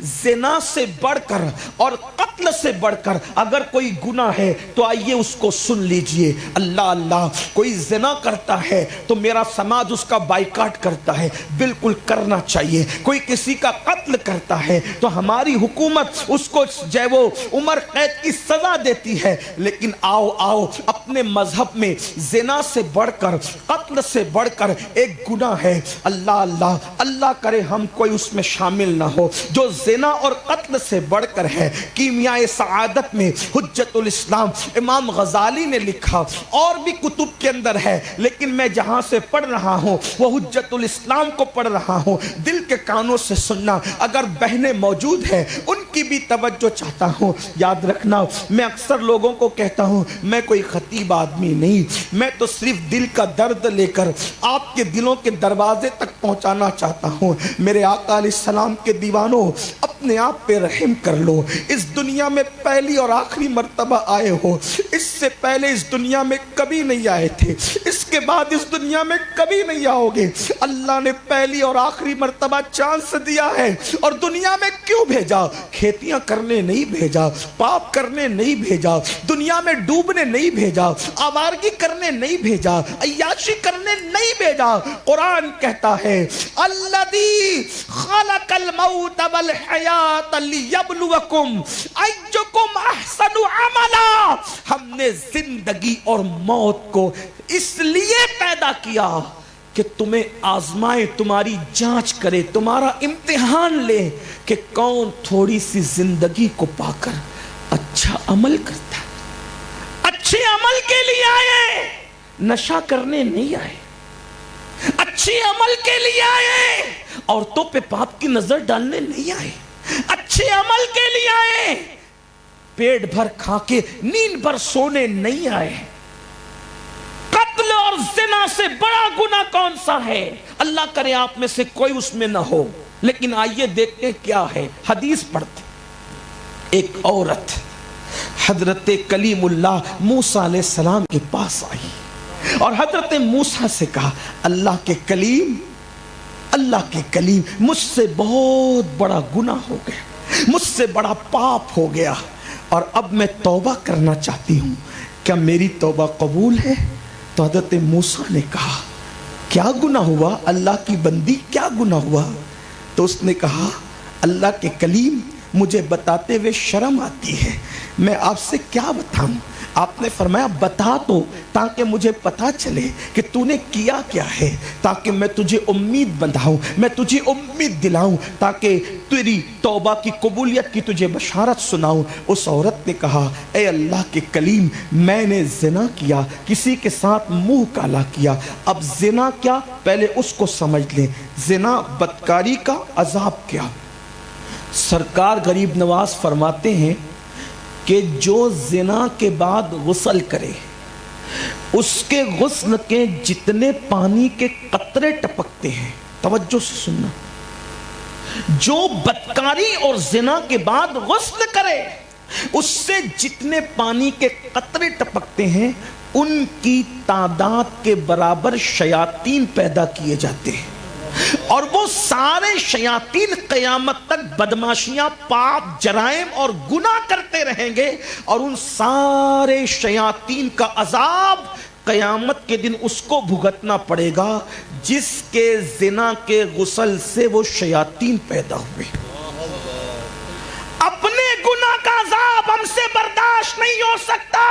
زنا سے بڑھ کر اور قتل سے بڑھ کر اگر کوئی گناہ ہے تو آئیے اس کو سن لیجئے. اللہ اللہ، کوئی زنا کرتا ہے تو میرا سماج اس کا بائیکاٹ کرتا ہے، بالکل کرنا چاہیے. کوئی کسی کا قتل کرتا ہے تو ہماری حکومت اس کو جو وہ عمر قید کی سزا دیتی ہے. لیکن آؤ آؤ، اپنے مذہب میں زنا سے بڑھ کر، قتل سے بڑھ کر ایک گناہ ہے. اللہ اللہ، اللہ کرے ہم کوئی اس میں شامل نہ ہو جو زنا اور قتل سے بڑھ کر ہے. کیمیاء سعادت میں حجت الاسلام امام غزالی نے لکھا، اور بھی کتب کے اندر ہے، لیکن میں جہاں سے پڑھ رہا ہوں وہ حجت الاسلام کو پڑھ رہا ہوں. دل کے کانوں سے سننا، اگر بہنیں موجود ہیں ان کی بھی توجہ چاہتا ہوں. یاد رکھنا، میں اکثر لوگوں کو کہتا ہوں میں کوئی خطیب آدمی نہیں، میں تو صرف دل کا درد لے کر آپ کے دلوں کے دروازے تک پہنچانا چاہتا ہوں. میرے آقا علیہ السلام کے دیوانوں، اپنے آپ پہ رحم کر لو. اس دنیا میں پہلی اور آخری مرتبہ آئے ہو، اس سے پہلے اس دنیا میں کبھی نہیں آئے تھے، اس کے بعد اس دنیا میں کبھی نہیں آؤ گے. اللہ نے پہلی اور آخری مرتبہ چانس دیا ہے، اور دنیا میں کیوں بھیجا؟ کھیتیاں کرنے نہیں بھیجا، پاپ کرنے نہیں بھیجا، دنیا میں ڈوبنے نہیں بھیجا، آوارگی کرنے نہیں بھیجا، عیاشی کرنے نہیں بھیجا. قرآن کہتا ہے الذی خلق الموت والحیات لیبلوکم ایکم احسن عملا. ہم نے زندگی اور موت کو اس لیے پیدا کیا کہ تمہیں آزمائے، تمہاری جانچ کرے، تمہارا امتحان لے کہ کون تھوڑی سی زندگی کو پا کر اچھا عمل کرتا ہے. اچھے عمل کے لیے آئے، نشہ کرنے نہیں آئے. اچھے عمل کے لیے آئے، عورتوں پہ پاپ کی نظر ڈالنے نہیں آئے. اچھے عمل کے لیے آئے، پیٹ بھر کھا کے نیند بھر سونے نہیں آئے. قتل اور زنا سے بڑا گناہ کون سا ہے؟ اللہ کرے آپ میں سے کوئی اس میں نہ ہو. لیکن آئیے دیکھتے کیا ہے. حدیث پڑھتے، ایک عورت حضرت کلیم اللہ موسیٰ علیہ السلام کے پاس آئی اور حضرت موسیٰ سے کہا اللہ کے کلیم، اللہ کے کلیم، مجھ سے بہت بڑا گناہ ہو گیا، مجھ سے بڑا پاپ ہو گیا، اور اب میں توبہ کرنا چاہتی ہوں، کیا میری توبہ قبول ہے؟ تو حضرت موسیٰ نے کہا کیا گناہ ہوا اللہ کی بندی، کیا گناہ ہوا؟ تو اس نے کہا اللہ کے کلیم، مجھے بتاتے ہوئے شرم آتی ہے، میں آپ سے کیا بتاؤں؟ آپ نے فرمایا بتا تو، تاکہ مجھے پتا چلے کہ تو نے کیا کیا ہے، تاکہ میں تجھے امید بندھاؤں، میں تجھے امید دلاؤں، تاکہ تیری توبہ کی قبولیت کی تجھے بشارت سناؤں. اس عورت نے کہا اے اللہ کے کلیم، میں نے زنا کیا، کسی کے ساتھ منہ کالا کیا. اب زنا کیا، پہلے اس کو سمجھ لیں. زنا بدکاری کا عذاب کیا؟ سرکار غریب نواز فرماتے ہیں کہ جو زنا کے بعد غسل کرے، اس کے غسل کے جتنے پانی کے قطرے ٹپکتے ہیں، توجہ سے سننا، جو بدکاری اور زنا کے بعد غسل کرے اس سے جتنے پانی کے قطرے ٹپکتے ہیں ان کی تعداد کے برابر شیاطین پیدا کیے جاتے ہیں، اور وہ سارے شیاطین قیامت تک بدماشیاں، پاپ، جرائم اور گناہ کرتے رہیں گے، اور ان سارے شیاطین کا عذاب قیامت کے دن اس کو بھگتنا پڑے گا جس کے زنا کے غسل سے وہ شیاطین پیدا ہوئے. اپنے گناہ کا عذاب ہم سے برداشت نہیں ہو سکتا،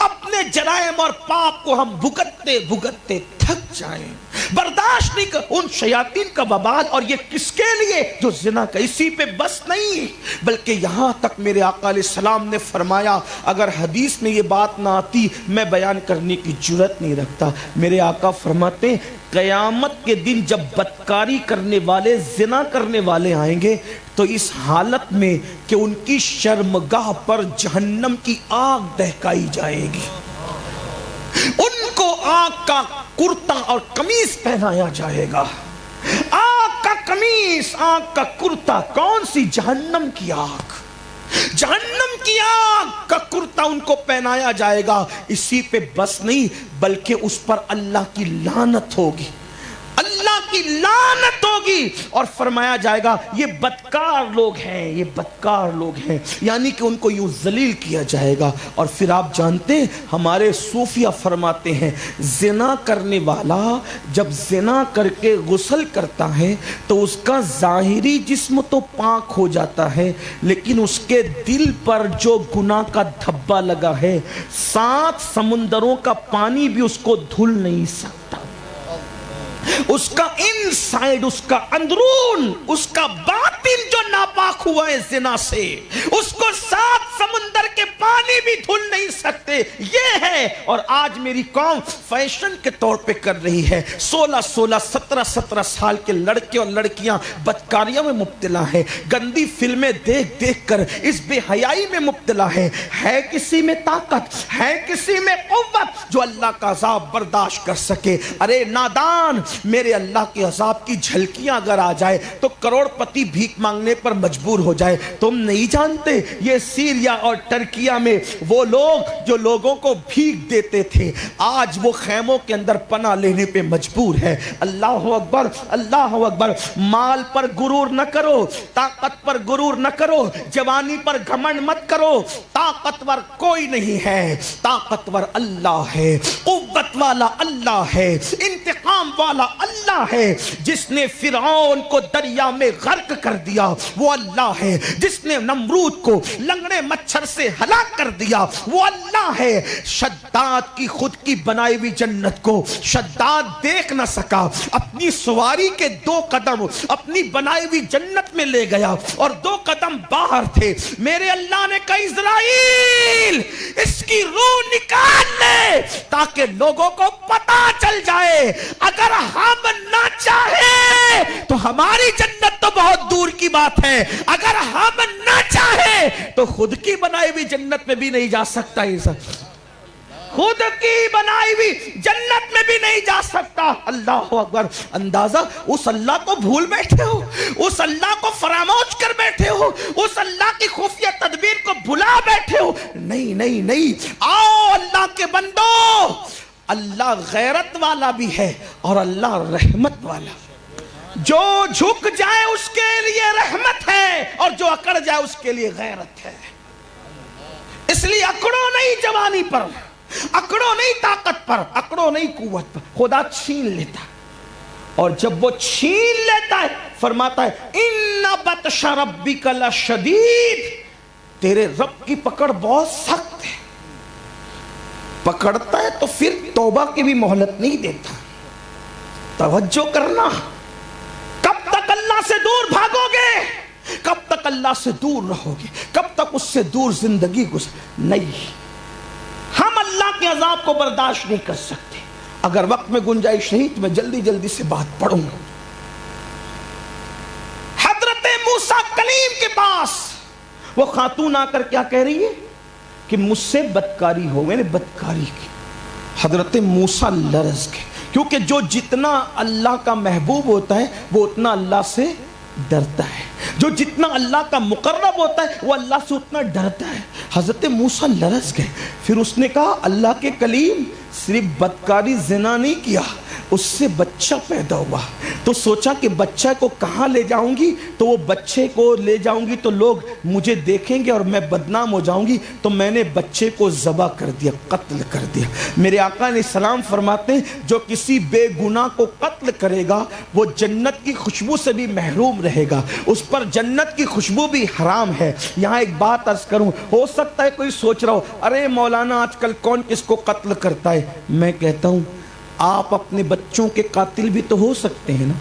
اپنے جرائم اور پاپ کو ہم بھگتتے بھگتتے تھک جائیں، برداشت نہیں کر ان شیاطین کا وبال. اور یہ کس کے لیے؟ جو زنا کا. اسی پہ بس نہیں، بلکہ یہاں تک میرے آقا علیہ السلام نے فرمایا، اگر حدیث میں یہ بات نہ آتی میں بیان کرنے کی جرات نہیں رکھتا. میرے آقا فرماتے ہیں قیامت کے دن جب بدکاری کرنے والے، زنا کرنے والے آئیں گے تو اس حالت میں کہ ان کی شرمگاہ پر جہنم کی آگ دہکائی جائے گی، ان کو آگ کا کرتا اور قمیص پہنایا جائے گا. آگ کا قمیص، آگ کا کرتا، کون سی؟ جہنم کی آگ، جہنم کی آگ کا کرتا ان کو پہنایا جائے گا. اسی پہ بس نہیں، بلکہ اس پر اللہ کی لعنت ہوگی. اللہ اللہ کی لعنت ہوگی اور فرمایا جائے گا یہ بدکار لوگ ہیں، یہ بدکار لوگ ہیں، یعنی کہ ان کو یوں ذلیل کیا جائے گا۔ اور پھر آپ جانتے ہیں ہمارے صوفیہ فرماتے ہیں زنا کرنے والا جب زنا کر کے غسل کرتا ہے تو اس کا ظاہری جسم تو پاک ہو جاتا ہے، لیکن اس کے دل پر جو گناہ کا دھبا لگا ہے 7 سمندروں کا پانی بھی اس کو دھل نہیں سکتا۔ اس کا انسائیڈ، اس کا اندرون، اس کا باطن جو ناپاک ہوا ہے زنا سے، اس کو 7 سمندر کے پانی بھی دھل نہیں سکتے۔ یہ ہے، اور آج میری قوم فیشن کے طور پہ کر رہی ہے۔ 16 17 سال کے لڑکے اور لڑکیاں بدکاریوں میں مبتلا ہیں، گندی فلمیں دیکھ دیکھ کر اس بے حیائی میں مبتلا ہے کسی میں طاقت، ہے کسی میں قوت جو اللہ کا عذاب برداشت کر سکے؟ ارے نادان، میرے اللہ کے عذاب کی جھلکیاں اگر آ جائے تو کروڑ پتی بھیک مانگنے پر مجبور ہو جائے۔ تم نہیں جانتے یہ سیریا اور ترکیہ میں وہ لوگ جو لوگوں کو بھیک دیتے تھے آج وہ خیموں کے اندر پناہ لینے پہ مجبور ہے۔ اللہ اکبر، اللہ اکبر۔ مال پر غرور نہ کرو، طاقت پر غرور نہ کرو، جوانی پر گھمنڈ مت کرو۔ طاقتور کوئی نہیں ہے، طاقتور اللہ ہے، قوت والا اللہ ہے، انتقام والا اللہ ہے۔ جس نے فرعون کو دریا میں غرق کر دیا وہ اللہ ہے، جس نے نمرود کو لنگڑے مچھر سے ہلاک کر دیا وہ اللہ ہے۔ شداد کی خود کی بنائی ہوئی جنت کو شداد دیکھ نہ سکا، اپنی سواری کے 2 قدم اپنی بنائی ہوئی جنت میں لے گیا اور 2 قدم باہر تھے۔ میرے اللہ نے کہا اسرائیل اس کی روح نکال لے تاکہ لوگوں کو پتا چل جائے اگر ہم نہ چاہیں تو ہماری جنت تو بہت دور کی بات ہے، اگر ہم نہ چاہیں تو خود کی بنائی ہوئی جنت میں بھی نہیں جا سکتا انسان، خود کی بنائی ہوئی جنت میں بھی نہیں جا سکتا۔ اللہ اکبر۔ اندازہ اس اللہ کو بھول بیٹھے ہو، اس اللہ کو فراموش کر بیٹھے ہو، اس اللہ کی خفیہ تدبیر کو بھلا بیٹھے ہو۔ نہیں نہیں نہیں، آؤ اللہ کے بندو، اللہ غیرت والا بھی ہے اور اللہ رحمت والا۔ جو جھک جائے اس کے لیے رحمت ہے اور جو اکڑ جائے اس کے لیے غیرت ہے۔ اس لیے اکڑو نہیں جوانی پر، اکڑو نہیں طاقت پر، اکڑو نہیں قوت پر، خدا چھین لیتا، اور جب وہ چھین لیتا ہے فرماتا ہے ان بطش ربک لشدید، تیرے رب کی پکڑ بہت سخت ہے۔ پکڑتا ہے تو پھر توبہ کی بھی مہلت نہیں دیتا۔ توجہ کرنا، کب تک اللہ سے دور بھاگو گے؟ کب تک اللہ سے دور رہو گے؟ کب تک اس سے دور زندگی گزر؟ نہیں، ہم اللہ کے عذاب کو برداشت نہیں کر سکتے۔ اگر وقت میں گنجائش نہیں تو میں جلدی جلدی سے بات پڑھوں گا۔ حضرت موسیٰ کلیم کے پاس وہ خاتون آ کر کیا کہہ رہی ہے کہ مجھ سے بدکاری ہو، میں نے بدکاری کی۔ حضرت موسیٰ لرز گئے، کیونکہ جو جتنا اللہ کا محبوب ہوتا ہے وہ اتنا اللہ سے ڈرتا ہے، جو جتنا اللہ کا مقرب ہوتا ہے وہ اللہ سے اتنا ڈرتا ہے۔ حضرت موسیٰ لرز گئے، پھر اس نے کہا اللہ کے کلیم صرف بدکاری زنا نہیں کیا، اس سے بچہ پیدا ہوا، تو سوچا کہ بچہ کو کہاں لے جاؤں گی، تو وہ بچے کو لے جاؤں گی تو لوگ مجھے دیکھیں گے اور میں بدنام ہو جاؤں گی، تو میں نے بچے کو ذبح کر دیا، قتل کر دیا۔ میرے آقا علیہ السلام فرماتے ہیں جو کسی بے گناہ کو قتل کرے گا وہ جنت کی خوشبو سے بھی محروم رہے گا، اس پر جنت کی خوشبو بھی حرام ہے۔ یہاں ایک بات عرض کروں، ہو سکتا ہے کوئی سوچ رہا ہو ارے مولانا آج کل کون کس کو قتل کرتا ہے؟ میں کہتا ہوں آپ اپنے بچوں کے قاتل بھی تو ہو سکتے ہیں نا۔